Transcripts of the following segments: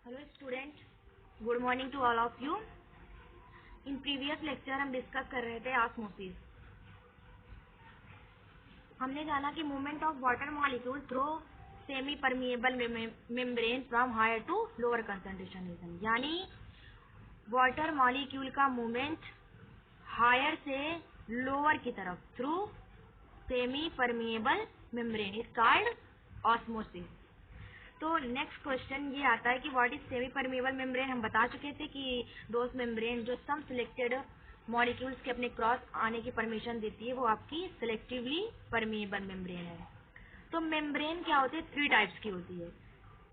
Hello student, good morning to all of you. In previous lecture हम discuss कर रहे थे ऑस्मोसिस। हमने जाना कि movement of water molecule through semi permeable membrane from higher to lower concentration region, यानी water molecule का movement higher से लोअर की तरफ through semi permeable membrane is called osmosis. तो नेक्स्ट क्वेश्चन ये आता है कि what is semi permeable membrane. हम बता चुके थे कि दोस्त मेम्ब्रेन जो सम सिलेक्टेड मॉलिक्यूल्स के अपने क्रॉस आने की परमिशन देती है वो आपकी सिलेक्टिवली परमिएबल मेम्ब्रेन है। तो मेम्ब्रेन क्या होती है, थ्री टाइप्स की होती है।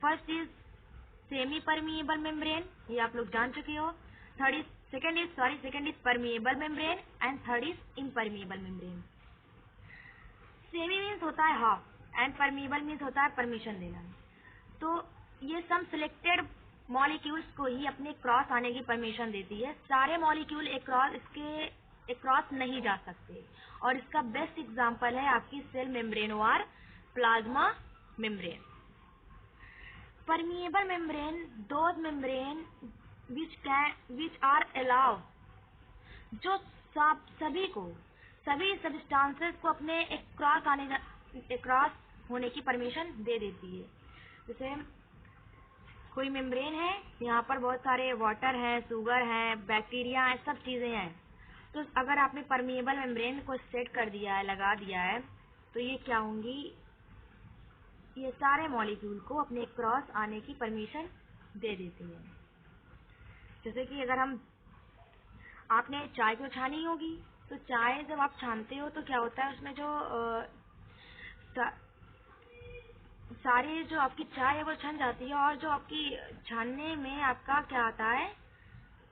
First is semi permeable membrane, ये आप लोग जान चुके हो। Second is permeable membrane and third is impermeable membrane. Semi means होता है हाफ एंड परमिएबल मीन्स होता है परमिशन देना। तो ये सम सिलेक्टेड मॉलिक्यूल्स को ही अपने क्रॉस आने की परमिशन देती है। सारे मॉलिक्यूल एक क्रॉस नहीं जा सकते, और इसका बेस्ट एग्जांपल है आपकी सेल मेम्ब्रेन और plasma membrane. Permeable membrane those membrane which are allow, जो सभी सब्सटेंसेस को अपने एक क्रॉस होने की परमिशन दे देती है। जैसे कोई मेम्ब्रेन है, यहाँ पर बहुत सारे वाटर हैं, शुगर है, बैक्टीरिया है, सब चीजें हैं। तो अगर आपने परमिएबल मेम्ब्रेन को सेट कर दिया है, लगा दिया है, तो ये क्या होंगी, ये सारे मॉलिक्यूल को अपने क्रॉस आने की परमिशन दे देती है। जैसे कि अगर आपने चाय को छानी होगी, तो चाय जब आप छानते हो तो क्या होता है, उसमें जो सारी जो आपकी चाय है वो छन जाती है, और जो आपकी छानने में आपका क्या आता है,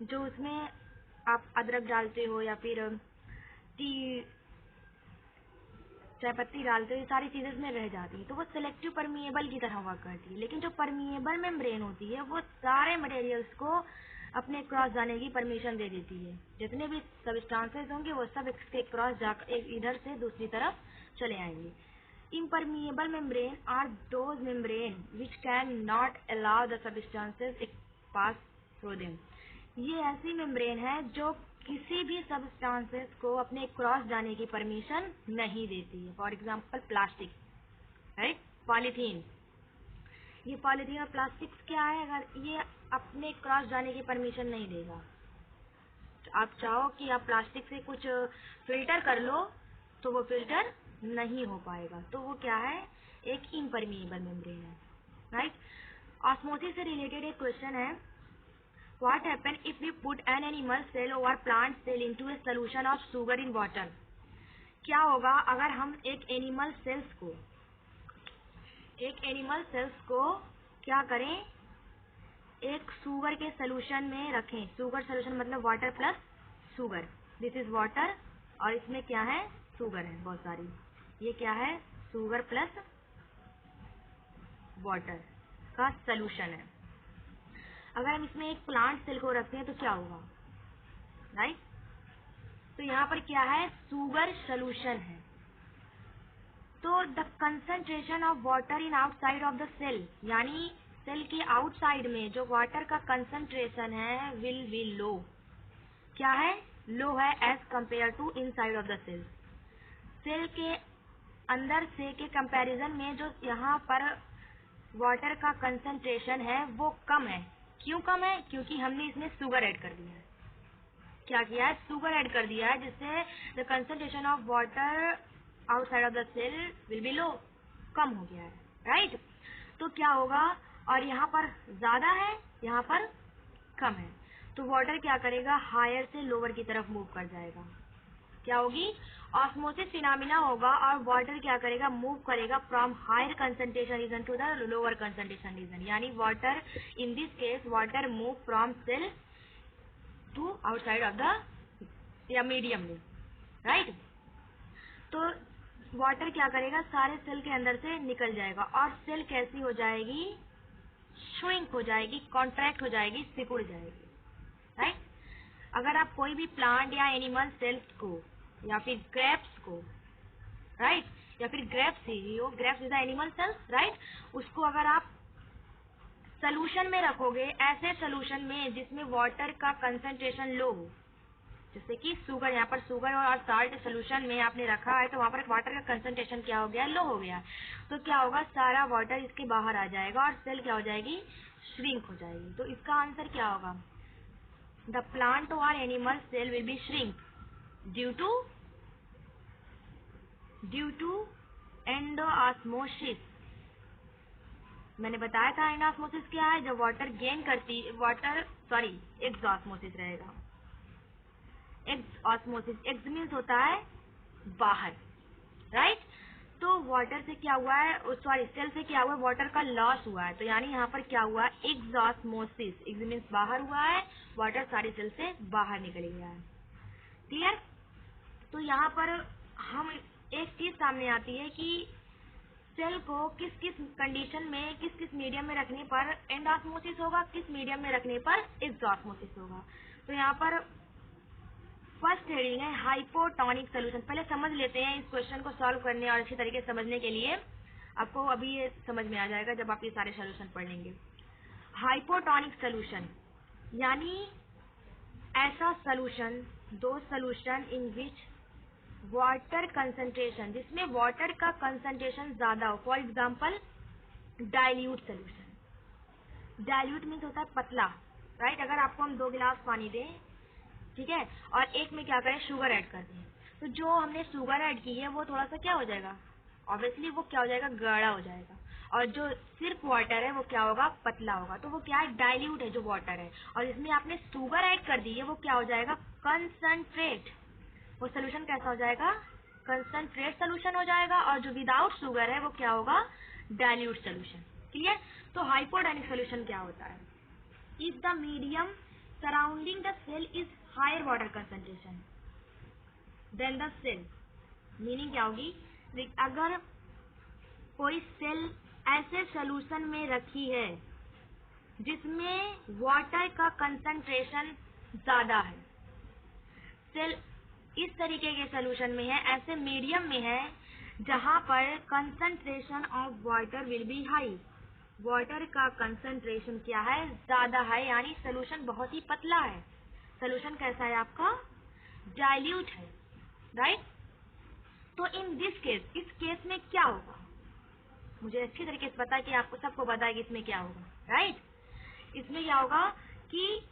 जो उसमें आप अदरक डालते हो या फिर टी चाय पत्ती डालते हो, ये सारी चीजें इसमें रह जाती है, तो वो सिलेक्टिव परमिएबल की तरह वर्क करती है। लेकिन जो परमिएबल मेम्ब्रेन होती है वो सारे मटेरियल्स को अपने क्रॉस जाने की परमिशन दे देती है। जितने भी सब्सटेंसेस होंगे वो सब इसके क्रॉस जाकर इधर से दूसरी तरफ चले आएंगे। Impermeable membrane are those membrane which can not allow the substances to pass through them. ये ऐसी मेम्ब्रेन है जो किसी भी सब्सटेंसेस को अपने क्रॉस जाने की परमिशन नहीं देती है। For example plastic, right, polythene. ये पॉलीथीन और प्लास्टिक क्या है, अगर ये अपने क्रॉस जाने की परमिशन नहीं देगा, आप चाहो कि आप प्लास्टिक से कुछ फिल्टर कर लो तो वो फिल्टर नहीं हो पाएगा, तो वो क्या है, एक इम्परमिएबल मेम्ब्रेन है, राइट। ऑस्मोसिस से रिलेटेड एक क्वेश्चन है, what happen if we put an animal cell और plant cell into a solution of sugar in water. क्या होगा अगर हम एक एनिमल सेल्स को क्या करें, एक शुगर के सोल्यूशन में रखें। शुगर सोल्यूशन मतलब water plus sugar, this is water, और इसमें क्या है, शुगर है बहुत सारी, ये क्या है, शुगर प्लस वाटर का सोल्यूशन है। अगर हम इसमें एक प्लांट सेल को रखते हैं तो क्या होगा, राइट। तो यहाँ पर क्या है, शुगर सोल्यूशन है, तो the concentration of water in outside of the cell, यानी सेल के आउटसाइड में जो वाटर का कंसंट्रेशन है विल बी लो। क्या है, लो है as compare to inside of the cell. Cell के अंदर से के कंपैरिजन में जो यहाँ पर वाटर का कंसंट्रेशन है वो कम है। क्यों कम है, क्योंकि हमने इसमें शुगर ऐड कर दिया है। क्या किया है, शुगर ऐड कर दिया है, जिससे the concentration of water outside of the cell will be low, कम हो गया है, राइट। तो क्या होगा, और यहाँ पर ज्यादा है, यहाँ पर कम है, तो वाटर क्या करेगा, हायर से लोअर की तरफ मूव कर जाएगा। क्या होगी, ऑस्मोसिस फिनोमिना होगा, और वाटर क्या करेगा, मूव करेगा from higher concentration region to the lower concentration region, यानी water in this case water move from cell to outside of the या मीडियम में, राइट। तो वाटर क्या करेगा, सारे सेल के अंदर से निकल जाएगा, और सेल कैसी हो जाएगी, श्रिंक हो जाएगी, कॉन्ट्रैक्ट हो जाएगी, सिकुड़ जाएगी, राइट। अगर आप कोई भी प्लांट या एनिमल सेल्स को या फिर ग्रेप्स को, राइट, या फिर ग्रेप्स ही हो, grapes is the animal cells, right, उसको अगर आप सॉल्यूशन में रखोगे, ऐसे सॉल्यूशन में जिसमें वाटर का कंसंट्रेशन लो हो, जैसे कि शुगर, यहाँ पर शुगर और साल्ट सॉल्यूशन में आपने रखा है तो वहाँ पर वाटर का कंसंट्रेशन क्या हो गया, लो हो गया। तो क्या होगा, सारा वाटर इसके बाहर आ जाएगा और सेल क्या हो जाएगी, श्रिंक हो जाएगी। तो इसका आंसर क्या होगा, द प्लांट और animal cell will be shrink due to endosmosis. मैंने बताया था एंडोऑस्मोसिस क्या है, जब वाटर गेन करती, एक्सऑस्मोसिस रहेगा। एक्सऑस्मोसिस, एक्स मीन्स होता है बाहर, राइट। तो वाटर से क्या हुआ है, सेल से क्या हुआ है, वाटर का लॉस हुआ है। तो यानी यहाँ पर क्या हुआ है, एक्सऑस्मोसिस, एक्स मीन्स बाहर हुआ है, वाटर सारी सेल से बाहर निकल गया है। क्लियर। तो यहाँ पर हम एक चीज सामने आती है कि सेल को किस किस कंडीशन में, किस किस मीडियम में रखने पर एंडोऑस्मोसिस होगा, किस मीडियम में रखने पर एक्सऑस्मोसिस होगा। तो यहाँ पर फर्स्ट हेडिंग है हाइपोटोनिक सोल्यूशन। पहले समझ लेते हैं इस क्वेश्चन को सॉल्व करने और अच्छी तरीके से समझने के लिए। आपको अभी ये समझ में आ जाएगा जब आप ये सारे सोल्यूशन पढ़ लेंगे। हाइपोटोनिक सोल्यूशन यानी ऐसा सोल्यूशन, दो solution in which water concentration, जिसमें वाटर का कंसंट्रेशन ज्यादा हो। For example dilute solution. Dilute means होता है पतला, राइट। अगर आपको हम 2 गिलास पानी दें, ठीक है, और एक में क्या करें, शुगर ऐड कर दें, तो जो हमने शुगर ऐड की है वो थोड़ा सा क्या हो जाएगा, ऑब्वियसली वो क्या हो जाएगा, गाढ़ा हो जाएगा। और जो सिर्फ वाटर है वो क्या होगा, पतला होगा। तो वो क्या है, डाइल्यूट है जो वाटर है। और इसमें आपने शुगर ऐड कर दी है, वो क्या हो जाएगा, कंसंट्रेट। वो सोल्यूशन कैसा हो जाएगा, कंसंट्रेट सोल्यूशन हो जाएगा। और जो विदाउट शुगर है वो क्या होगा, डाइल्यूट सोल्यूशन। क्लियर। तो हाइपोटोनिक सोल्यूशन क्या होता है, if the medium surrounding the cell is higher water concentration then the cell. Meaning क्या होगी, अगर कोई सेल ऐसे सोल्यूशन में रखी है जिसमें वाटर का कंसंट्रेशन ज्यादा है, सेल इस तरीके के सोल्यूशन में है, ऐसे मीडियम में है जहां पर concentration of water will be high, water का कंसंट्रेशन क्या है, ज्यादा है, यानी सोल्यूशन बहुत ही पतला है। सोल्यूशन कैसा है आपका, डाइल्यूट है, राइट। तो इन दिस केस, इस केस में क्या होगा, मुझे अच्छी तरीके से पता है कि आपको सबको पता है कि इसमें क्या होगा, राइट। इसमें क्या होगा कि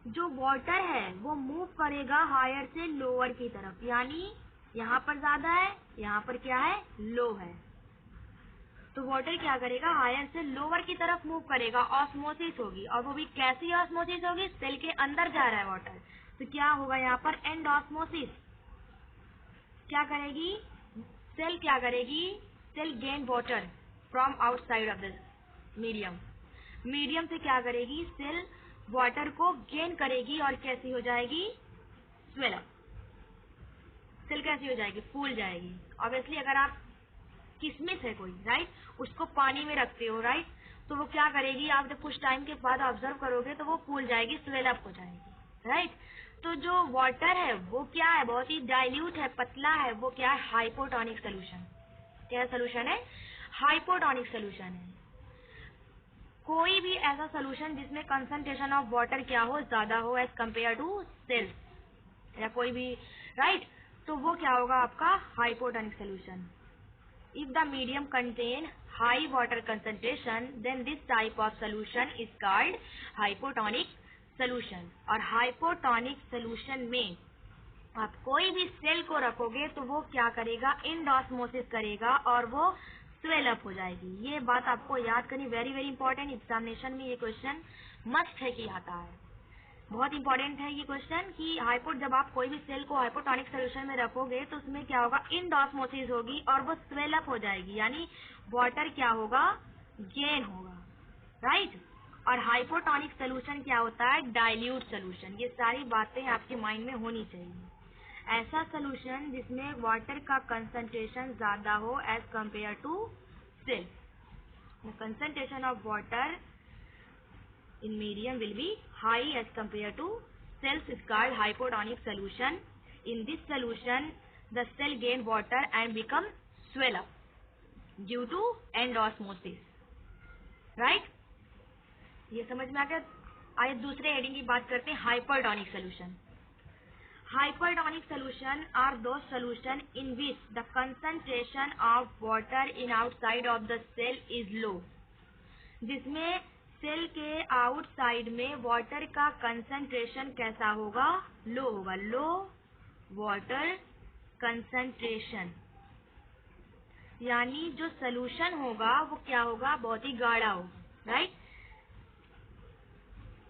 जो वाटर है वो मूव करेगा हायर से लोअर की तरफ, यानी यहाँ पर ज्यादा है, यहाँ पर क्या है, लो है। तो वाटर क्या करेगा, हायर से लोअर की तरफ मूव करेगा, ऑस्मोसिस होगी। और वो भी कैसी ऑस्मोसिस होगी, सेल के अंदर जा रहा है वाटर, तो क्या होगा यहाँ पर, एंडोऑस्मोसिस। क्या करेगी सेल, क्या करेगी, cell gain water from outside of the medium. Medium से क्या करेगी, सेल वाटर को गेन करेगी और कैसी हो जाएगी, स्वेल अप। सेल कैसी हो जाएगी, फूल जाएगी। ऑब्वियसली अगर आप किशमिश है कोई, राइट, उसको पानी में रखते हो, राइट, तो वो क्या करेगी, आप जब कुछ टाइम के बाद ऑब्जर्व करोगे तो वो फूल जाएगी, स्वेल अप हो जाएगी, राइट। तो जो वाटर है वो क्या है, बहुत ही डाइल्यूट है, पतला है, वो क्या है, हाइपोटोनिक सोल्यूशन। क्या सोल्यूशन है, हाइपोटोनिक सोल्यूशन है। कोई भी ऐसा सोल्यूशन जिसमें कंसंट्रेशन ऑफ वाटर क्या हो, ज्यादा हो एज कम्पेयर टू सेल्स या कोई भी, राइट, तो वो क्या होगा आपका, hypotonic solution. If the medium contain high water concentration, then this type of solution is called hypotonic solution. और hypotonic solution में आप कोई भी सेल को रखोगे तो वो क्या करेगा, एंडोऑस्मोसिस करेगा और वो स्वेल अप हो जाएगी। ये बात आपको याद करनी, वेरी वेरी इंपॉर्टेंट। एग्जामिनेशन में ये क्वेश्चन मस्ट है कि आता है, बहुत इंपॉर्टेंट है ये क्वेश्चन कि जब आप कोई भी सेल को हाइपोटोनिक सोल्यूशन में रखोगे तो उसमें क्या होगा, एंडोऑस्मोसिस होगी और वो स्वेल अप हो जाएगी, यानी वाटर क्या होगा, गेन होगा, राइट। और हाइपोटोनिक सोल्यूशन क्या होता है, डाइल्यूट सोल्यूशन। ये सारी बातें आपके माइंड में होनी चाहिए। ऐसा सोल्यूशन जिसमें वाटर का कंसंट्रेशन ज्यादा हो as compare to cell. The concentration of water in medium will be high as compared to cells is called hypotonic solution. In this solution, the cell gain water and become swell up due to endosmosis. Right? ये समझ में आ गया। आइए दूसरे heading की बात करते हैं, hypertonic solution. Hypertonic solution are those solution in which the concentration of water in outside of the cell is low, जिसमें सेल के आउटसाइड में वाटर का कंसंट्रेशन कैसा होगा, लो होगा, लो वाटर कंसंट्रेशन, यानी जो सोल्यूशन होगा वो क्या होगा, बहुत ही गाढ़ा होगा, right.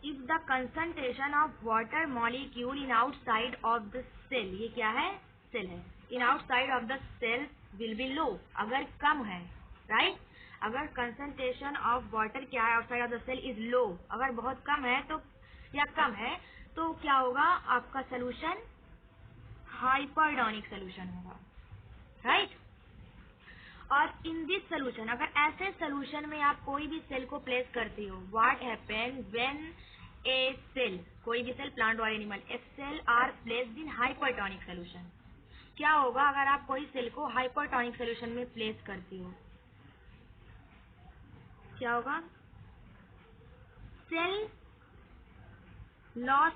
If the concentration of water molecule in outside of the cell, ये क्या है, सेल है, in outside of the cell will be low, अगर कम है, राइट। अगर concentration of water क्या है, outside of the cell is low, अगर बहुत कम है तो या कम है तो क्या होगा, आपका सोल्यूशन हाइपरटोनिक सोल्यूशन होगा, राइट। और इन दिस सोल्यूशन, अगर ऐसे सोल्यूशन में आप कोई भी सेल को प्लेस करते हो, what happen when a cell, कोई भी सेल, प्लांट और animal, a cell are placed in hypertonic solution, क्या होगा अगर आप कोई सेल को हाइपरटोनिक सोल्यूशन में प्लेस करती हो, क्या होगा, सेल लॉस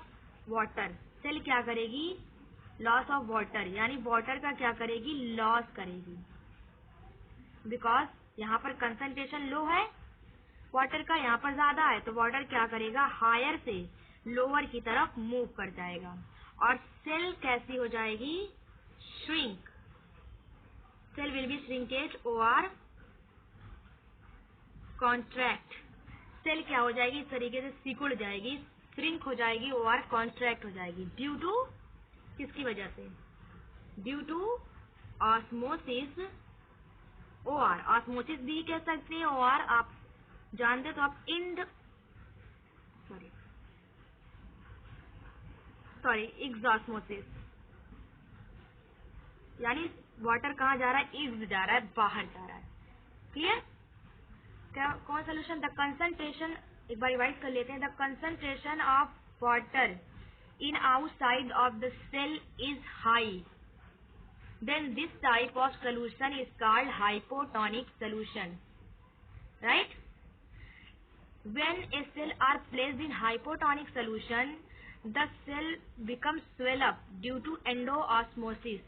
वाटर, सेल क्या करेगी, लॉस ऑफ वाटर, यानी वाटर का क्या करेगी, लॉस करेगी, बिकॉज यहाँ पर कंसंट्रेशन लो है वाटर का, यहाँ पर ज्यादा है, तो वाटर क्या करेगा, हायर से लोअर की तरफ मूव कर जाएगा, और सेल कैसी हो जाएगी, shrink, cell will be shrinkage और कॉन्ट्रैक्ट, सेल क्या हो जाएगी, इस तरीके से सिकुड़ जाएगी, श्रिंक हो जाएगी और कॉन्ट्रैक्ट हो जाएगी, ड्यू टू, किसकी वजह से, due to osmosis, or, osmosis भी कह सकते हैं, ओआर आप जानते तो आप एग्जॉस्मोसिस, यानी वाटर कहाँ जा रहा है, इग्ज जा रहा है, बाहर जा रहा है, क्लियर। क्या कौन सोल्यूशन, द कंसंट्रेशन, एक बार रिवाइज कर लेते हैं, the concentration of water in outside of the cell is high, then this type of solution is called hypotonic solution, right. When a cell are placed in hypotonic solution, the cell becomes swell up due to endoosmosis,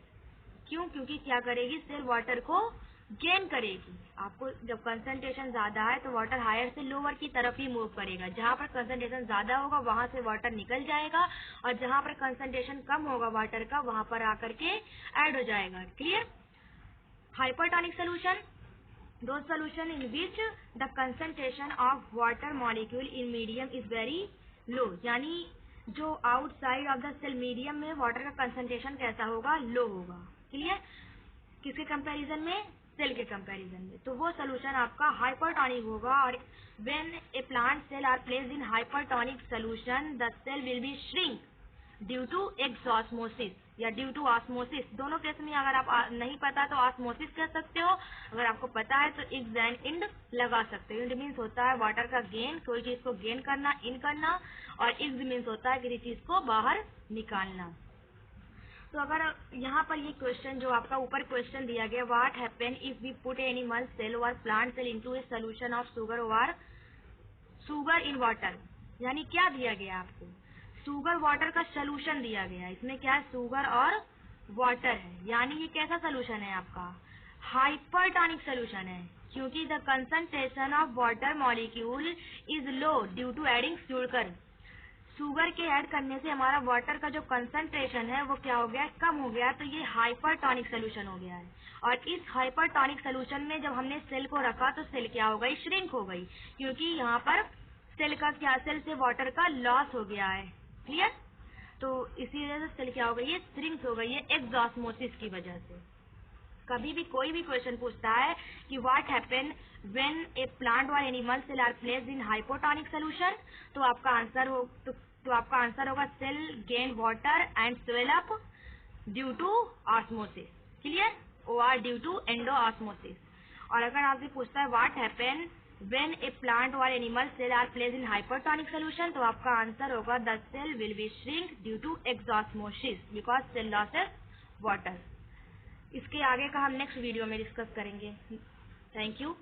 क्यों, क्योंकि क्या करेगी, cell water को gain करेगी, आपको जब concentration ज्यादा है तो वाटर हायर से लोअर की तरफ ही मूव करेगा, जहाँ पर कंसंट्रेशन ज्यादा होगा वहां से वाटर निकल जाएगा, और जहाँ पर कंसंट्रेशन कम होगा वाटर का वहां पर आकर के ऐड हो जाएगा, clear. Hypertonic solution, those solution in which the concentration of water molecule in medium is very low, यानी जो outside of the cell medium में वाटर का कंसंट्रेशन कैसा होगा, लो होगा, क्लियर। किसके कंपैरिजन में, सेल के कंपैरिजन में, तो वो सोल्यूशन आपका हाइपरटोनिक होगा। और when a plant cell are placed in hypertonic solution, the cell will be shrink due to exosmosis या ड्यू टू ऑस्मोसिस, दोनों केस में अगर आप नहीं पता तो ऑस्मोसिस कह सकते हो, अगर आपको पता है तो एक्स एंड इंड लगा सकते हो। इंड मीन्स होता है वाटर का गेन, कोई चीज को गेन करना, इन करना, और एक्स मीन्स होता है किसी चीज को बाहर निकालना। तो अगर यहाँ पर ये क्वेश्चन जो आपका ऊपर क्वेश्चन दिया गया, what happen if we put animal cell और plant cell into a solution of sugar और शुगर इन वाटर, यानी क्या दिया गया आपको, शुगर वाटर का सोल्यूशन दिया गया है, इसमें क्या है, शुगर और वाटर है, यानी ये कैसा सोल्यूशन है आपका, हाइपरटोनिक सोल्यूशन है, क्योंकि the concentration of water molecule is low due to adding sugar, sugar के ऐड करने से हमारा वाटर का जो कंसंट्रेशन है वो क्या हो गया, कम हो गया, तो ये हाइपरटोनिक सोल्यूशन हो गया है। और इस हाइपरटोनिक सोल्यूशन में जब हमने सेल को रखा तो सेल क्या हो गई, श्रिंक हो गई, क्योंकि यहाँ पर सेल का क्या, सेल से वाटर का लॉस हो गया है, क्लियर। तो इसी वजह से सेल क्या हो गई, ये श्रिंक हो गई है एक्सॉस्मोसिस की वजह से। कभी भी कोई भी क्वेश्चन पूछता है कि what happen when a plant और animal cell are placed in hypotonic solution, तो आपका आंसर होगा cell gain water and swell up due to osmosis, clear, or due to endosmosis. और अगर आपसे पूछता है what happen when a plant और animal cell are placed in hypertonic solution, तो आपका आंसर होगा the cell will be shrink due to exosmosis because cell loses water. इसके आगे का हम नेक्स्ट वीडियो में डिस्कस करेंगे। Thank you.